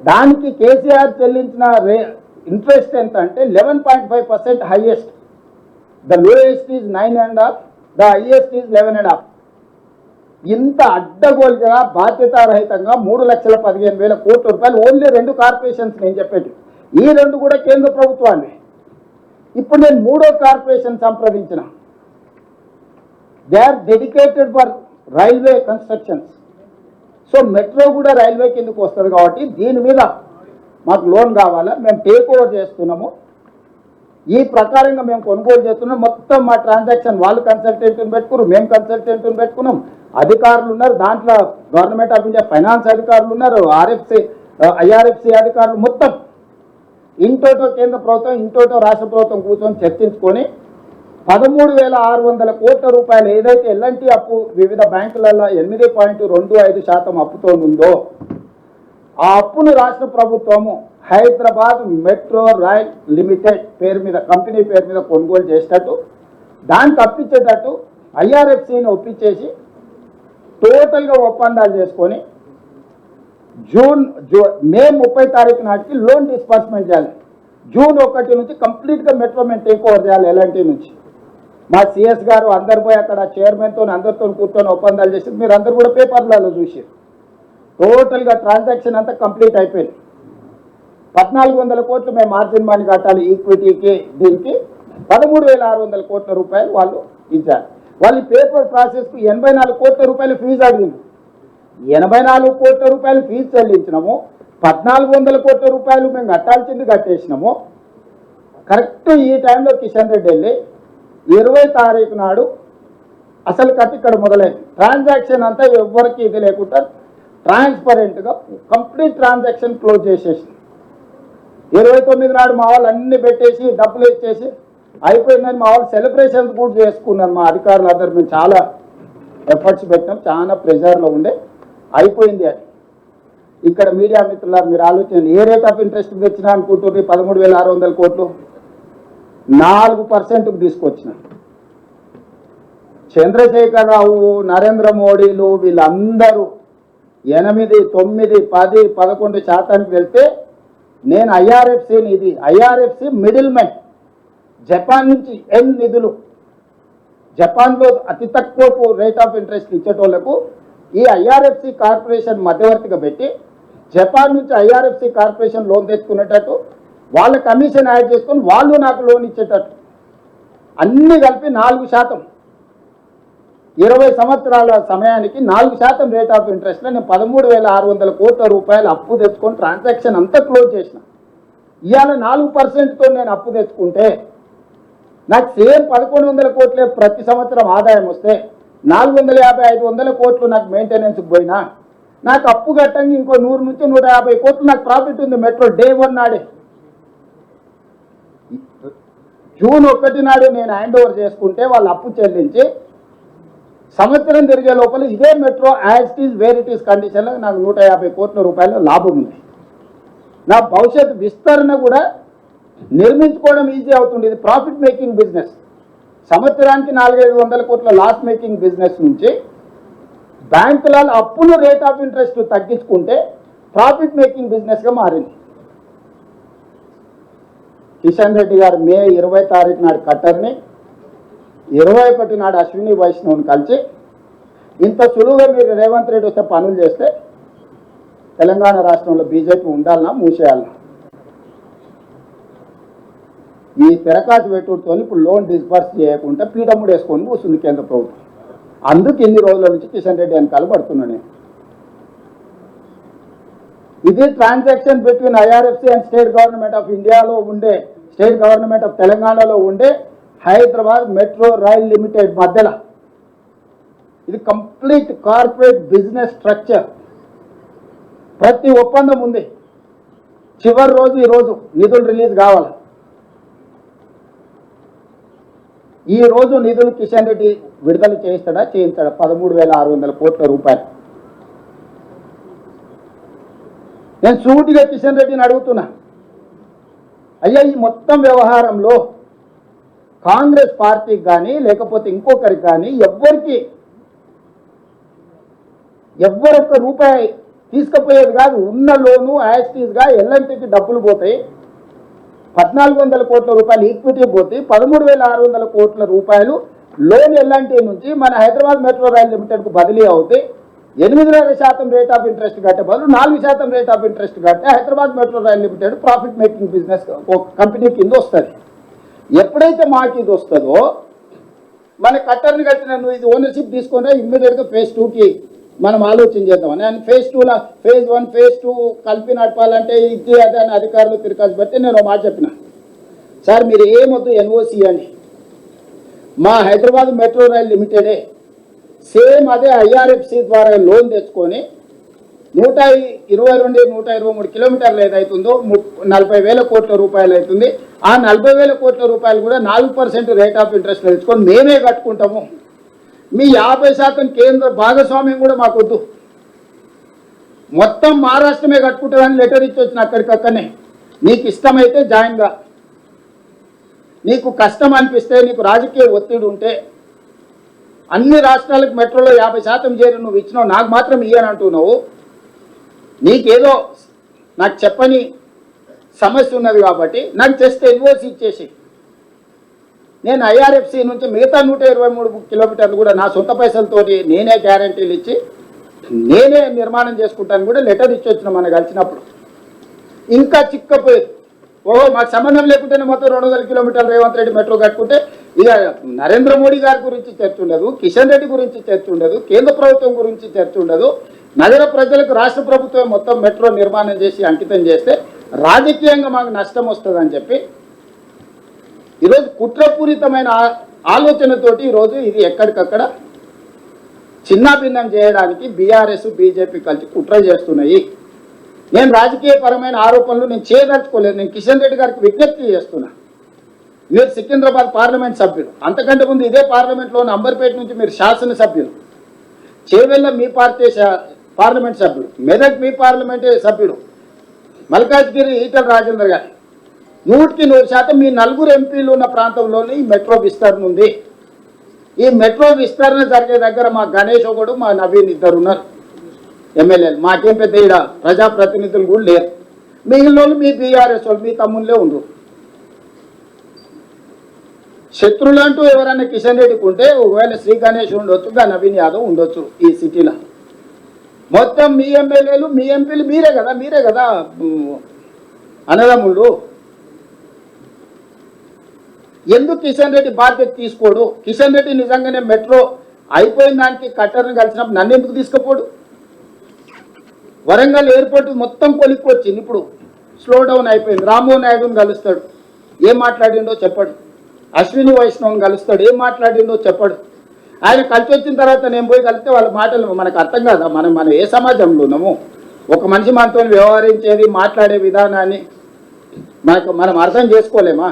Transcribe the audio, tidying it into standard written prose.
దానికి కేసీఆర్ చెల్లించిన ఇంట్రెస్ట్ ఎంత అంటే 11.5% highest. The lowest is 9.5, the highest is 11.5. ఇంత అడ్డగోలుగా బాధ్యతారహితంగా 3,15,000 కోట్ల రూపాయలు ఓన్లీ 2 కార్పొరేషన్స్ నేను చెప్పేది. ఈ 2 కూడా కేంద్ర ప్రభుత్వాన్ని. ఇప్పుడు నేను 3వ కార్పొరేషన్ సంప్రదించిన. They are dedicated for railway constructions. So metro కూడా రైల్వే కిందకు వస్తుంది కాబట్టి దీని మీద మాకు లోన్ కావాలా, మేము టేక్ ఓవర్ చేస్తున్నాము, ఈ ప్రకారంగా మేము కొనుగోలు చేస్తున్నాం. మొత్తం మా ట్రాన్సాక్షన్ వాళ్ళు కన్సల్టెంట్ని పెట్టుకున్నారు, మేము కన్సల్టెంట్ని పెట్టుకున్నాం, అధికారులు ఉన్నారు, దాంట్లో గవర్నమెంట్ ఆఫ్ ఇండియా ఫైనాన్స్ అధికారులు ఉన్నారు, ఐఆర్ఎఫ్సి అధికారులు, మొత్తం ఇంటోటో కేంద్ర ప్రభుత్వం ఇంటోటో రాష్ట్ర ప్రభుత్వం కూర్చొని చర్చించుకొని 13,600 కోట్ల రూపాయలు ఏదైతే ఎల్ఎన్టీ అప్పు వివిధ బ్యాంకులలో 8.25% అప్పుతో ఉందో ఆ అప్పును రాష్ట్ర ప్రభుత్వము హైదరాబాద్ మెట్రో రైల్ లిమిటెడ్ పేరు మీద, కంపెనీ పేరు మీద కొనుగోలు చేసేటట్టు, దాన్ని తప్పించేటట్టు ఐఆర్ఎఫ్సిని ఒప్పించేసి టోటల్గా ఒప్పందాలు చేసుకొని మే 30 తారీఖు నాటికి లోన్ డిస్బర్స్మెంట్ చేయాలి. జూన్ 1 నుంచి కంప్లీట్గా మెట్రో మేము టేక్ ఓవర్ చేయాలి ఎల్ఎన్టీ నుంచి. మా సిఎస్ గారు అందరు పోయి అక్కడ చైర్మన్తో అందరితో కూర్చొని ఒప్పందాలు చేసి మీరు అందరు కూడా పేపర్లలో చూసి టోటల్గా ట్రాన్సాక్షన్ అంతా కంప్లీట్ అయిపోయింది. 1,400 కోట్లు మేము మార్జిన్ మనీ కట్టాలి ఈక్విటీకి, దీనికి 13,600 కోట్ల రూపాయలు వాళ్ళు ఇచ్చారు. వాళ్ళు పేపర్ ప్రాసెస్కు 84 కోట్ల రూపాయలు ఫీజు అడిగింది. 84 కోట్ల రూపాయలు ఫీజు చెల్లించినాము, 1,400 కోట్ల రూపాయలు మేము కట్టాల్సింది కట్టేసినాము. కరెక్ట్ ఈ టైంలో కిషన్ రెడ్డి వెళ్ళి 20 తారీఖు నాడు అసలు కథ ఇక్కడ మొదలైంది. ట్రాన్సాక్షన్ అంతా ఎవరికి ఇది లేకుండా ట్రాన్స్పరెంట్గా కంప్లీట్ ట్రాన్సాక్షన్ క్లోజ్ చేసేసి 29 నాడు మా వాళ్ళు అన్ని పెట్టేసి డబ్బులు ఇచ్చేసి అయిపోయిందని మా వాళ్ళు సెలబ్రేషన్స్ కూడా చేసుకున్నారు. మా అధికారులు అందరూ మేము చాలా ఎఫర్ట్స్ పెట్టినాం, చాలా ప్రెజర్లో ఉండే అయిపోయింది అది. ఇక్కడ మీడియా మిత్రులారు మీరు ఆలోచన, ఏ రేట్ ఆఫ్ ఇంట్రెస్ట్ తెచ్చినా అనుకుంటుంది 13,600 కోట్లు 4%కు తీసుకొచ్చిన. చంద్రశేఖరరావు, నరేంద్ర మోడీలు వీళ్ళందరూ 8, 9, 10, 11% వెళ్తే నేను ఐఆర్ఎఫ్సిని, ఇది ఐఆర్ఎఫ్సి మిడిల్ మెన్, జపాన్ నుంచి నిధులు, జపాన్లో అతి తక్కువ రేట్ ఆఫ్ ఇంట్రెస్ట్ ఇచ్చేటోళ్లకు ఈ ఐఆర్ఎఫ్సి కార్పొరేషన్ మధ్యవర్తిగా పెట్టి జపాన్ నుంచి ఐఆర్ఎఫ్సి కార్పొరేషన్ లోన్ తెచ్చుకునేటట్టు వాళ్ళ కమిషన్ యాడ్ చేసుకొని వాళ్ళు నాకు లోన్ ఇచ్చేటట్టు అన్నీ కలిపి 4%, 20 సంవత్సరాల సమయానికి 4% రేట్ ఆఫ్ ఇంట్రెస్ట్లో నేను 13,600 కోట్ల రూపాయలు అప్పు తెచ్చుకొని ట్రాన్సాక్షన్ అంతా క్లోజ్ చేసిన. ఇవాళ 4%తో నేను అప్పు తెచ్చుకుంటే నాకు సేమ్ 1,100 కోట్లే ప్రతి సంవత్సరం ఆదాయం వస్తే 450-500 కోట్లు నాకు మెయింటెనెన్స్కి పోయినా నాకు అప్పు కట్టంగా ఇంకో 100 నుంచి 150 కోట్లు నాకు ప్రాఫిట్ ఉంది మెట్రో డే 1 నాడే. జూన్ 1 నాడు నేను హ్యాండ్ ఓవర్ చేసుకుంటే వాళ్ళు అప్పు చెల్లించి సంవత్సరం తిరిగే లోపల ఇదే metro as it is where it is కండిషన్లో నాకు 150 కోట్ల రూపాయల లాభం ఉంది. నా భవిష్యత్ విస్తరణ కూడా నిర్మించుకోవడం ఈజీ అవుతుంది. ఇది ప్రాఫిట్ మేకింగ్ బిజినెస్. సంవత్సరానికి 400-500 కోట్ల లాస్ మేకింగ్ బిజినెస్ నుంచి బ్యాంకుల అప్పును రేట్ ఆఫ్ ఇంట్రెస్ట్ తగ్గించుకుంటే ప్రాఫిట్ మేకింగ్ బిజినెస్గా మారింది. కిషన్ రెడ్డి గారు మే 20 తారీఖు నాడు కట్టర్ని, 21 నాడు అశ్విని వైష్ణవ్ని కలిసి ఇంత సులువుగా మీరు రేవంత్ రెడ్డి వస్తే పనులు చేస్తే తెలంగాణ రాష్ట్రంలో బీజేపీ ఉండాలన్నా మూసేయాలన్నా, ఈ తెరకాసు పెట్టుతో ఇప్పుడు లోన్ డిస్బర్స్ చేయకుండా పీడముడు వేసుకొని కూర్చుంది కేంద్ర ప్రభుత్వం. అందుకు ఇన్ని రోజుల నుంచి కిషన్ రెడ్డి వెనకాల పడుతున్నా నేను. ఇది transaction between IRFC and state government of ఇండియాలో ఉండే, స్టేట్ గవర్నమెంట్ ఆఫ్ తెలంగాణలో ఉండే హైదరాబాద్ మెట్రో రైల్ లిమిటెడ్ మధ్యలో. ఇది కంప్లీట్ కార్పొరేట్ బిజినెస్ స్ట్రక్చర్. ప్రతి ఒప్పందం ఉంది. చివరి రోజు ఈరోజు నిధులు రిలీజ్ కావాలి. ఈ రోజు నిధులు కిషన్ రెడ్డి విడుదల చేయిస్తాడా చేయించాడా 13,600 కోట్ల రూపాయలు. నేను సూటిగా కిషన్ రెడ్డిని అడుగుతున్నా, అయ్యా ఈ మొత్తం వ్యవహారంలో కాంగ్రెస్ పార్టీకి కానీ లేకపోతే ఇంకొకరికి కానీ ఎవ్వరొక్క రూపాయి తీసుకుపోయేది కాదు. ఉన్న లోను యాస్టీస్గా ఎల్ఎన్టీకి డబ్బులు పోతాయి. 1400 కోట్ల రూపాయలు ఈక్విటీ పోతే 13,600 కోట్ల రూపాయలు లోన్ ఎల్ఎన్టీ నుంచి మన హైదరాబాద్ మెట్రో రైల్ లిమిటెడ్కు బదిలీ అవుతాయి. 8.5% రేట్ ఆఫ్ ఇంట్రెస్ట్ కట్టే బదులు 4% రేట్ ఆఫ్ ఇంట్రెస్ట్ కట్టే Hyderabad metro rail limited profit making business company కింద వస్తుంది. ఎప్పుడైతే మాకు ఇది వస్తుందో మన కట్టర్ని కట్టిన నువ్వు ఇది ఓనర్షిప్ తీసుకుంటే ఇమ్మీడియట్గా phase 2కి మనం ఆలోచన చేద్దామని. అండ్ phase 2లో phase 1 phase 2 కలిపి నడపాలంటే ఇది అదే అని అధికారులు తిరగాల్సి బట్టి నేను మాట చెప్పిన, సార్ మీరు ఏమొద్దు ఎన్ఓసి అని, మా హైదరాబాద్ మెట్రో రైల్ లిమిటెడే సేమ్ అదే ఐఆర్ఎఫ్సి ద్వారా లోన్ తెచ్చుకొని 122-123 కిలోమీటర్లు ఏదైతుందో 40,000 కోట్ల రూపాయలు అవుతుంది. ఆ 40,000 కోట్ల రూపాయలు కూడా 4% రేట్ ఆఫ్ ఇంట్రెస్ట్ తెచ్చుకొని మేమే కట్టుకుంటాము. మీ 50% కేంద్ర భాగస్వామ్యం కూడా మాకు వద్దు, మొత్తం మహారాష్ట్రమే కట్టుకుంటుందని లెటర్ ఇచ్చి వచ్చిన అక్కడికక్కడనే. నీకు ఇష్టమైతే జాయిన్గా, నీకు కష్టం అనిపిస్తే, నీకు రాజకీయ ఒత్తిడి ఉంటే అన్ని రాష్ట్రాలకు మెట్రోలో 50% చేరి నువ్వు ఇచ్చినావు, నాకు మాత్రం ఇయ్యని అంటున్నావు. నీకేదో నాకు చెప్పని సమస్య ఉన్నది కాబట్టి నాకు జస్ట్ ఎన్ఓసి ఇచ్చేసి నేను ఐఆర్ఎఫ్సి నుంచి మిగతా 123 కిలోమీటర్లు కూడా నా సొంత పైసలతోటి నేనే గ్యారంటీలు ఇచ్చి నేనే నిర్మాణం చేసుకుంటాను కూడా లెటర్ ఇచ్చి వచ్చిన మనం కలిసినప్పుడు. ఇంకా చిక్కపోయేది, ఓహో మాకు సంబంధం లేకుంటేనే మొత్తం 200 కిలోమీటర్లు రేవంత్ రెడ్డి మెట్రో కట్టుకుంటే ఇక నరేంద్ర మోడీ గారి గురించి చర్చ ఉండదు, కిషన్ రెడ్డి గురించి చర్చ ఉండదు, కేంద్ర ప్రభుత్వం గురించి చర్చ ఉండదు. నగర ప్రజలకు రాష్ట్ర ప్రభుత్వం మొత్తం మెట్రో నిర్మాణం చేసి అంకితం చేస్తే రాజకీయంగా మాకు నష్టం వస్తుందని చెప్పి ఈరోజు కుట్రపూరితమైన ఆలోచనతోటి ఈరోజు ఇది ఎక్కడికక్కడ చిన్నాభిన్నం చేయడానికి బీఆర్ఎస్ బీజేపీ కలిసి కుట్ర చేస్తున్నాయి. నేను రాజకీయపరమైన ఆరోపణలు నేను చేయదలుచుకోలేదు. నేను కిషన్ రెడ్డి గారికి విజ్ఞప్తి చేస్తున్నా, మీరు సికింద్రాబాద్ పార్లమెంట్ సభ్యులు, అంతకంటే ముందు ఇదే పార్లమెంట్లో అంబర్పేట నుంచి మీరు శాసనసభ్యులు, చేవెళ్ళ మీ పార్టీ పార్లమెంట్ సభ్యుడు, మెదక్ మీ పార్లమెంట్ సభ్యుడు, మల్కాజ్గిరి ఈటల రాజేందర్ గారు 100% మీ 4 ఎంపీలు ఉన్న ప్రాంతంలోనే ఈ మెట్రో విస్తరణ ఉంది. ఈ మెట్రో విస్తరణ జరిగే దగ్గర మా గణేష్ ఒకడు, మా నవీన్ ఇద్దరు ఉన్నారు ఎమ్మెల్యేలు. మాకేం పెద్ద ఈడ ప్రజాప్రతినిధులు కూడా లేరు. మిగిలిన వాళ్ళు మీ బీఆర్ఎస్ వాళ్ళు, మీ తమ్ముళ్ళే ఉండరు. శత్రువులు అంటూ ఎవరైనా కిషన్ రెడ్డికి ఉంటే ఒకవేళ శ్రీ గణేష్ ఉండొచ్చు, నవీన్ యాదవ్ ఉండొచ్చు. ఈ సిటీలో మొత్తం మీ ఎమ్మెల్యేలు మీ ఎంపీలు మీరే కదా అన్నదమ్ముళ్ళు. ఎందుకు కిషన్ రెడ్డి బాధ్యత తీసుకోడు? కిషన్ రెడ్డి నిజంగానే మెట్రో అయిపోయిన దానికి కట్టర్ని కలిసినప్పుడు నన్ను ఎందుకు తీసుకుపోడు? వరంగల్ ఎయిర్పోర్ట్ మొత్తం కొలిక్కి వచ్చింది, ఇప్పుడు స్లో డౌన్ అయిపోయింది. రామ్మోహన్ నాయుడుని కలుస్తాడు, ఏం మాట్లాడిండో చెప్పడు. అశ్విని వైష్ణవ్ని కలుస్తాడు, ఏం మాట్లాడిండో చెప్పడు. ఆయన కలిసి వచ్చిన తర్వాత నేను పోయి కలిస్తే వాళ్ళ మాటలు మనకు అర్థం కాదా? మనం ఏ సమాజంలో ఉన్నాము? ఒక మనిషి మనతో వ్యవహరించేది, మాట్లాడే విధానాన్ని మనం అర్థం చేసుకోలేమా?